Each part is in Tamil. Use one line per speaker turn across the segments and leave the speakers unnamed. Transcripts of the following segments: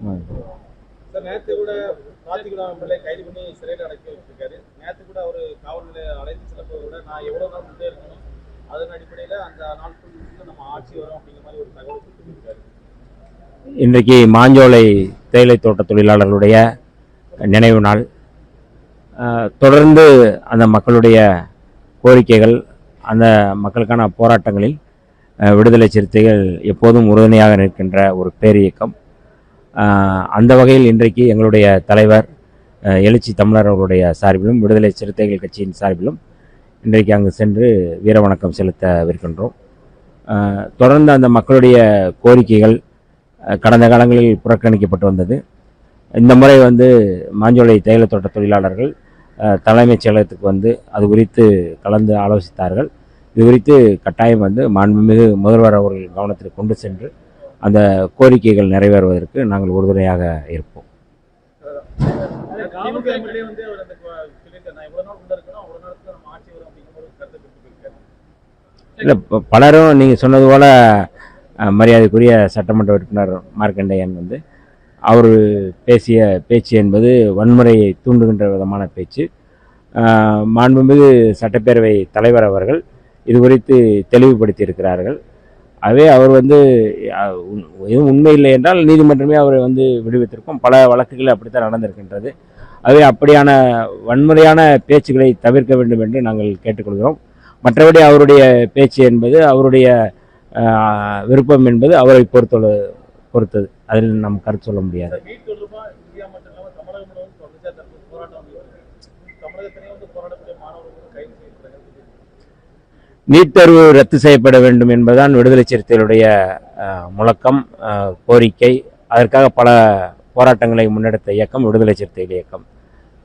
சார் நேற்று கூட கார்த்திகுடா பிள்ளை கைது பண்ணி சிறையில் அடைக்க வச்சிருக்காரு. நேற்று கூட அவர் காவல் நிலைய அழைத்து செல்லப்போதை விட நான் எவ்வளோ நாள் முன்னே இருக்கணும், அதன் அடிப்படையில் அந்த நாட்கள் நம்ம ஆட்சி வரும் அப்படிங்கிற மாதிரி ஒரு தகவல் கொடுத்துருக்காரு.
இன்றைக்கு மாஞ்சோலை தேயிலை தோட்ட தொழிலாளர்களுடைய நினைவு நாள். தொடர்ந்து அந்த மக்களுடைய கோரிக்கைகள், அந்த மக்களுக்கான போராட்டங்களில் விடுதலை சிறுத்தைகள் எப்போதும் உறுதுணையாக நிற்கின்ற ஒரு பேரியக்கம். அந்த வகையில் இன்றைக்கு எங்களுடைய தலைவர் எழுச்சி தமிழர் அவர்களுடைய சார்பிலும் விடுதலை சிறுத்தைகள் கட்சியின் சார்பிலும் இன்றைக்கு அங்கு சென்று வீரவணக்கம் செலுத்தவிருக்கின்றோம். தொடர்ந்து அந்த மக்களுடைய கோரிக்கைகள் கடந்த காலங்களில் புறக்கணிக்கப்பட்டு வந்தது. இந்த முறை மாஞ்சோலை தேயிலை தோட்ட தொழிலாளர்கள் தலைமைச் செயலகத்துக்கு அது குறித்து கலந்து ஆலோசித்தார்கள். இது குறித்து கட்டாயம் மாண்புமிகு முதல்வர் அவர்கள் கவனத்தில் கொண்டு சென்று அந்த கோரிக்கைகள் நிறைவேறுவதற்கு நாங்கள் உறுதுணையாக இருப்போம். இல்லை, பலரும் நீங்கள் சொன்னது போல் மரியாதைக்குரிய சட்டமன்ற உறுப்பினர் மார்க்கண்டேயன் அவர் பேசிய பேச்சு என்பது வன்முறையை தூண்டுகின்ற விதமான பேச்சு. மாண்புமிகு சட்டப்பேரவை தலைவர் அவர்கள் இது குறித்து தெளிவுபடுத்தி இருக்கிறார்கள். ஆகவே அவர் எதுவும் உண்மை இல்லை என்றால் நீதிமன்றமே அவர் விடுவித்திருக்கும். பல வழக்குகள் அப்படித்தான் நடந்திருக்கின்றது. ஆகவே அப்படியான வன்முறையான பேச்சுக்களை தவிர்க்க வேண்டும் என்று நாங்கள் கேட்டுக்கொள்கிறோம். மற்றபடி அவருடைய பேச்சு என்பது அவருடைய விருப்பம் என்பது அவரை பொறுத்தது. அதில் நாம் கருத்து சொல்ல முடியாது. நீட் தேர்வு ரத்து செய்யப்பட வேண்டும் என்பதுதான் விடுதலை சிறுத்தைகளுடைய முழக்கம், கோரிக்கை. அதற்காக பல போராட்டங்களை முன்னெடுத்த இயக்கம் விடுதலை சிறுத்தைகள் இயக்கம்.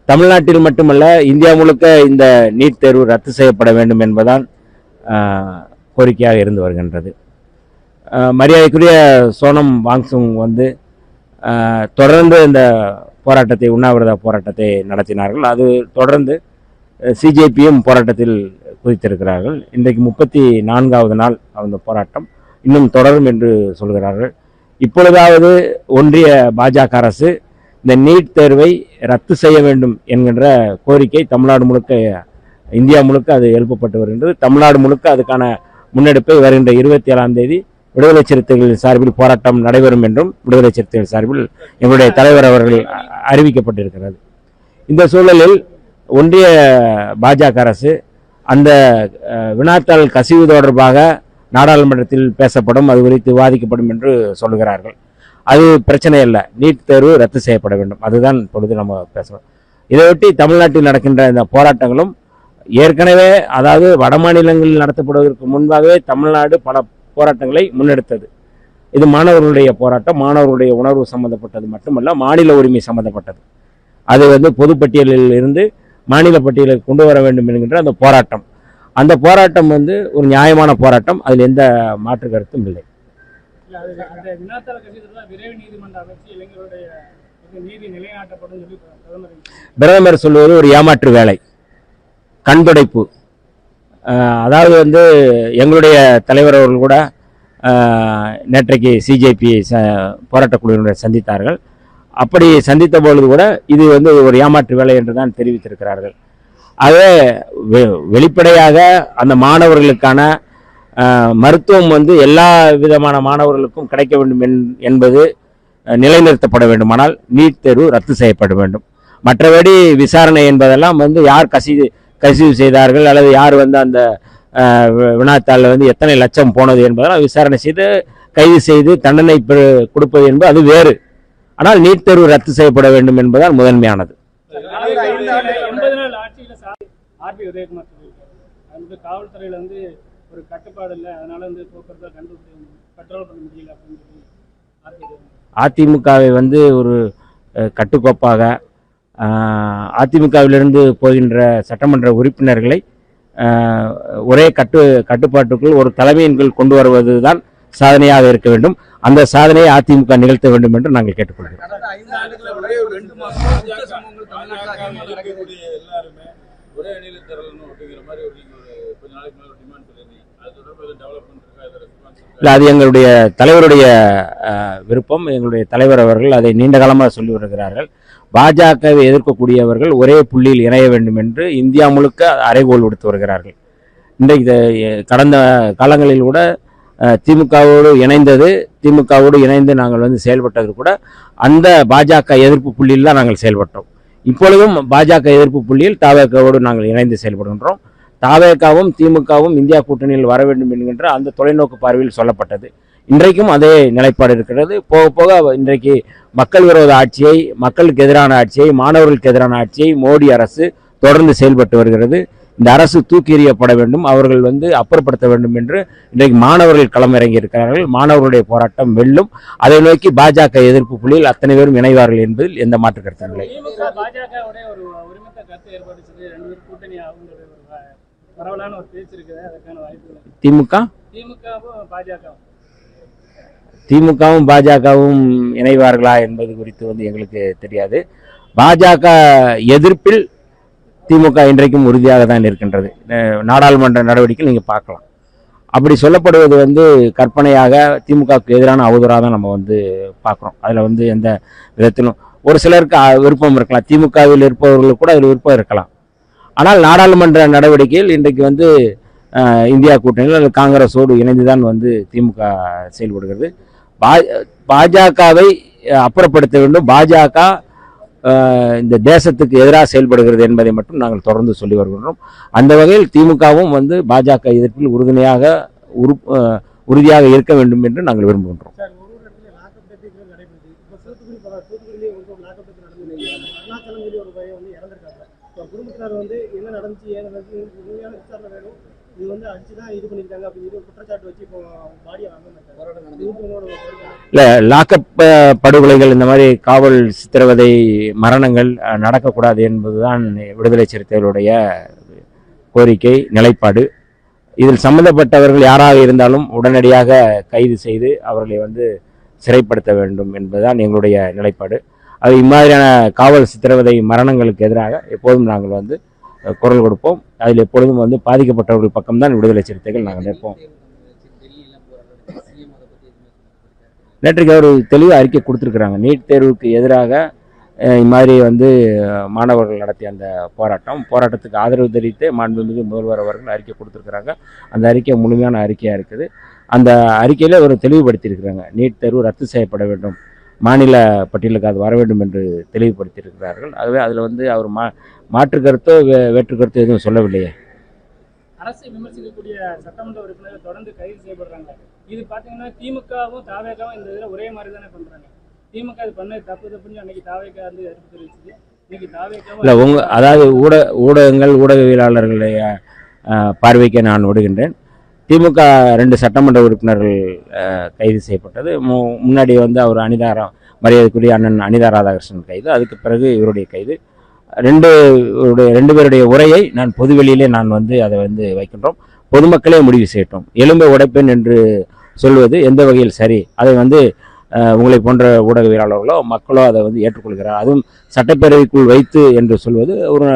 தமிழ்நாட்டில் மட்டுமல்ல, இந்தியா முழுக்க இந்த நீட் தேர்வு ரத்து செய்யப்பட வேண்டும் என்பதுதான் கோரிக்கையாக இருந்து வருகின்றது. மரியாதைக்குரிய சோனம் வாங்சுங் தொடர்ந்து இந்த போராட்டத்தை, உண்ணாவிரத போராட்டத்தை நடத்தினார்கள். அது தொடர்ந்து சிஜேபியும் போராட்டத்தில் குதித்திருக்கிறார்கள். இன்றைக்கு 34வது நாள் அந்த போராட்டம் இன்னும் தொடரும் என்று சொல்கிறார்கள். இப்பொழுதாவது ஒன்றிய பாஜக அரசு இந்த நீட் தேர்வை ரத்து செய்ய வேண்டும் என்கின்ற கோரிக்கை தமிழ்நாடு முழுக்க, இந்தியா முழுக்க அது எழுப்பப்பட்டு வருகின்றது. தமிழ்நாடு முழுக்க அதுக்கான முன்னெடுப்பை வருகின்ற 27ஆம் தேதி விடுதலை சிறுத்தைகள் சார்பில் போராட்டம் நடைபெறும் என்றும் விடுதலை சிறுத்தைகள் சார்பில் எங்களுடைய தலைவர் அவர்கள் அறிவிக்கப்பட்டிருக்கிறது. இந்த சூழலில் ஒன்றிய பாஜக அரசு அந்த வினாத்தாள் கசிவு தொடர்பாக நாடாளுமன்றத்தில் பேசப்படும், அது குறித்து விவாதிக்கப்படும் என்று சொல்லுகிறார்கள். அது பிரச்சனை இல்லை, நீட் தேர்வு ரத்து செய்யப்பட வேண்டும், அதுதான் இப்பொழுது நம்ம பேசணும். இதையொட்டி தமிழ்நாட்டில் நடக்கின்ற இந்த போராட்டங்களும் ஏற்கனவே, அதாவது வட மாநிலங்களில் நடத்தப்படுவதற்கு முன்பாகவே தமிழ்நாடு பல போராட்டங்களை முன்னெடுத்தது. இது மாணவர்களுடைய போராட்டம், மாணவர்களுடைய உணர்வு சம்பந்தப்பட்டது மட்டுமல்ல, மாநில உரிமை சம்பந்தப்பட்டது. அது பொதுப்பட்டியலில் இருந்து மாநில பட்டியலுக்கு கொண்டு வர வேண்டும் என்கின்ற அந்த போராட்டம், அந்த போராட்டம் ஒரு நியாயமான போராட்டம், அதில் எந்த மாற்று கருத்தும் இல்லை. பிரதமர் சொல்வது ஒரு ஏமாற்று வேலை, கண்துடைப்பு. அதாவது எங்களுடைய தலைவர் அவர்கள் கூட நேற்றைக்கு சிஜேபி போராட்டக்குழுவினர் சந்தித்தார்கள். அப்படி சந்தித்த பொழுது கூட இது ஒரு ஏமாற்று வேலை என்று தான் தெரிவித்திருக்கிறார்கள். ஆகவே வெளிப்படையாக அந்த மாணவர்களுக்கான மருத்துவம் எல்லா விதமான மாணவர்களுக்கும் கிடைக்க வேண்டும் என்பது நிலைநிறுத்தப்பட வேண்டுமானால் நீட் தேர்வு ரத்து செய்யப்பட வேண்டும். மற்றபடி விசாரணை என்பதெல்லாம் யார் கசிவு செய்தார்கள் அல்லது யார் அந்த வினாத்தாளில் எத்தனை லட்சம் போனது என்பதெல்லாம் விசாரணை செய்து கைது செய்து தண்டனை கொடுப்பது என்பது அது வேறு. ஆனால் நீட் தேர்வு ரத்து செய்யப்பட வேண்டும் என்பதால் முதன்மையானது.
காவல்துறையில ஒரு கட்டுப்பாடு இல்லை, அதனால கண்ட்ரோல் பண்ண முடியல அப்படின்னு
அதிமுகவை ஒரு கட்டுக்கோப்பாக அதிமுகவிலிருந்து போகின்ற சட்டமன்ற உறுப்பினர்களை ஒரே கட்டுப்பாட்டுக்குள் ஒரு தலைமையின் கீழ் கொண்டு வருவதுதான் சாதனையாக இருக்க வேண்டும். அந்த சாதனையை அதிமுக நிகழ்த்த வேண்டும் என்று நாங்கள் கேட்டுக்கொள்கிறோம். இல்லை, அது எங்களுடைய தலைவருடைய விருப்பம். எங்களுடைய தலைவர் அவர்கள் அதை நீண்ட காலமாக சொல்லி வருகிறார்கள். பாஜகவை எதிர்க்கக்கூடியவர்கள் ஒரே புள்ளியில் இணைய வேண்டும் என்று இந்தியா முழுக்க அறைகோல் விடுத்து வருகிறார்கள். இன்றைக்கு கடந்த காலங்களில் கூட திமுகவோடு இணைந்து நாங்கள் செயல்பட்டது கூட அந்த பாஜக எதிர்ப்பு புள்ளியில் தான் நாங்கள் செயல்பட்டோம். இப்பொழுதும் பாஜக எதிர்ப்பு புள்ளியில் தாவேகாவோடு நாங்கள் இணைந்து செயல்படுகின்றோம். தாவேகாவும் திமுகவும் இந்தியா கூட்டணியில் வர வேண்டும் என்கின்ற அந்த தொலைநோக்கு பார்வையில் சொல்லப்பட்டது. இன்றைக்கும் அதே நிலைப்பாடு இருக்கிறது. போக போக இன்றைக்கு மக்கள் விரோத ஆட்சியை, மக்களுக்கு எதிரான ஆட்சியை, மாணவர்களுக்கு எதிரான ஆட்சியை மோடி அரசு தொடர்ந்து செயல்பட்டு வருகிறது. இந்த அரசு தூக்கி எறியப்பட வேண்டும், அவர்கள் அப்புறப்படுத்த வேண்டும் என்று இன்றைக்கு மாணவர்கள் களமிறங்கி இருக்கிறார்கள். மாணவர்களுடைய போராட்டம் வெல்லும். அதை நோக்கி பாஜக எதிர்ப்பு புள்ளியில் அத்தனை பேரும் இணைவார்கள் என்பதில் எந்த மாற்று கருத்தும் இல்லை. திமுகவும் பாஜகவும் இணைவார்களா என்பது குறித்து எங்களுக்கு தெரியாது. பாஜக எதிர்ப்பில் திமுக இன்றைக்கும் உறுதியாக தான் இருக்கின்றது. நாடாளுமன்ற நடவடிக்கைகள் நீங்கள் பார்க்கலாம். அப்படி சொல்லப்படுவது கற்பனையாக திமுகவுக்கு எதிரான அவதூறாக தான் நம்ம பார்க்குறோம். அதில் எந்த விதத்திலும் ஒரு சிலருக்கு விருப்பம் இருக்கலாம், திமுகவில் இருப்பவர்களுக்கு கூட அதில் விருப்பம் இருக்கலாம். ஆனால் நாடாளுமன்ற நடவடிக்கையில் இன்றைக்கு இந்தியா கூட்டணியில் அல்லது காங்கிரஸோடு இணைந்து தான் திமுக செயல்படுகிறது. பாஜகவை அப்புறப்படுத்த வேண்டும், பாஜக இந்த தேசத்துக்கு எதிராக செயல்படுகிறது என்பதை மட்டும் நாங்கள் தொடர்ந்து சொல்லி வருகின்றோம். அந்த வகையில் திமுகவும் பாஜக எதிர்ப்பில் உறுதியாக இருக்க வேண்டும் என்று நாங்கள் விரும்புகின்றோம். இல்லை, லாக்அப் படுகொலைகள், இந்த மாதிரி காவல் சித்திரவதை மரணங்கள் நடக்கக்கூடாது என்பதுதான் விடுதலை சிறுத்தைகளுடைய கோரிக்கை, நிலைப்பாடு. இதில் சம்பந்தப்பட்டவர்கள் யாராக இருந்தாலும் உடனடியாக கைது செய்து அவர்களை சிறைப்படுத்த வேண்டும் என்பதுதான் எங்களுடைய நிலைப்பாடு. அது இம்மாதிரியான காவல் சித்திரவதை மரணங்களுக்கு எதிராக எப்போதும் நாங்கள் குரல் கொடுப்போம். அதில் எப்பொழுதும் பாதிக்கப்பட்டவர்கள் பக்கம்தான் விடுதலை சிறுத்தைகள் நாங்கள் நிற்போம். நேற்றைக்கு ஒரு தெளிவு அறிக்கை கொடுத்துருக்குறாங்க. நீட் தேர்வுக்கு எதிராக இம்மாதிரி மாணவர்கள் நடத்திய அந்த போராட்டத்துக்கு ஆதரவு தெரிவித்து மாண்புமிகு முதல்வர் அவர்கள் அறிக்கை கொடுத்துருக்குறாங்க. அந்த அறிக்கை முழுமையான அறிக்கையாக இருக்குது. அந்த அறிக்கையில் ஒரு தெளிவுபடுத்தியிருக்கிறாங்க. நீட் தேர்வு ரத்து செய்யப்பட வேண்டும், மாநில பட்டியலுக்கு அது வர வேண்டும் என்று தெளிவுபடுத்தியிருக்கிறார்கள். ஆகவே அதில் அவர் மாற்று கருத்தோ வேற்று கருத்தோ எதுவும் சொல்லவில்லையே.
அரசை விமர்சிக்கக்கூடிய சட்டமன்ற உறுப்பினர்கள் தொடர்ந்து கைது செய்யப்படுறாங்க. இது பார்த்தீங்கன்னா திமுகவும் தாவேகாவும் இந்த இதில் ஒரே மாதிரி தானே பண்ணுறாங்க. திமுக இது பண்ண தப்புன்னு அன்னைக்கு தாவேகா எதிர்ப்பு தெரிவிச்சது. இன்னைக்கு தாவேகாவும்
இல்லை, அதாவது ஊடகங்கள் ஊடகவியலாளர்களுடைய பார்வைக்கு நான் விடுகின்றேன். திமுக 2 சட்டமன்ற உறுப்பினர்கள் கைது செய்யப்பட்டது. முன்னாடி அவர் மரியாதைக்குரிய அண்ணன் அனிதா ராதாகிருஷ்ணன் கைது, அதுக்கு பிறகு இவருடைய கைது. ரெண்டு பேருடைய உரையை நான் பொதுவெளியிலே நான் அதை வைக்கின்றோம். பொதுமக்களே முடிவு செய்யட்டும். எலும்பை உடைப்பேன் என்று சொல்வது எந்த வகையில் சரி? அதை உங்களை போன்ற ஊடகவியலாளர்களோ மக்களோ அதை ஏற்றுக்கொள்கிறார். அதுவும் சட்டப்பேரவைக்குள் வைத்து என்று சொல்வது ஒரு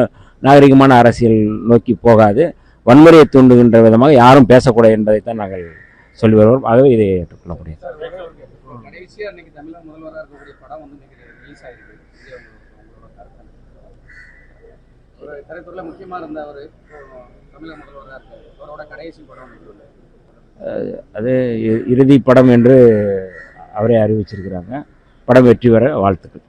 நாகரிகமான அரசியல் நோக்கி போகாது. வன்முறையை தூண்டுகின்ற விதமாக யாரும் பேசக்கூடாது என்பதைத்தான் நாங்கள் சொல்லி வருவோம். ஆகவே இதை ஏற்றுக்கொள்ள முடியும்.
கடைசியாக இன்னைக்கு தமிழக முதல்வராக இருக்கக்கூடிய படம் ரிலீஸ் ஆயிருக்கு. ஒரு திரைத்துறையில் முக்கியமாக இருந்த அவர் தமிழக முதல்வராக இருக்கார். அவரோட கடைசி படம்
அது இறுதி படம் என்று அவரே அறிவிச்சிருக்கிறாங்க. படம் வெற்றி பெற வாழ்த்துக்கள்.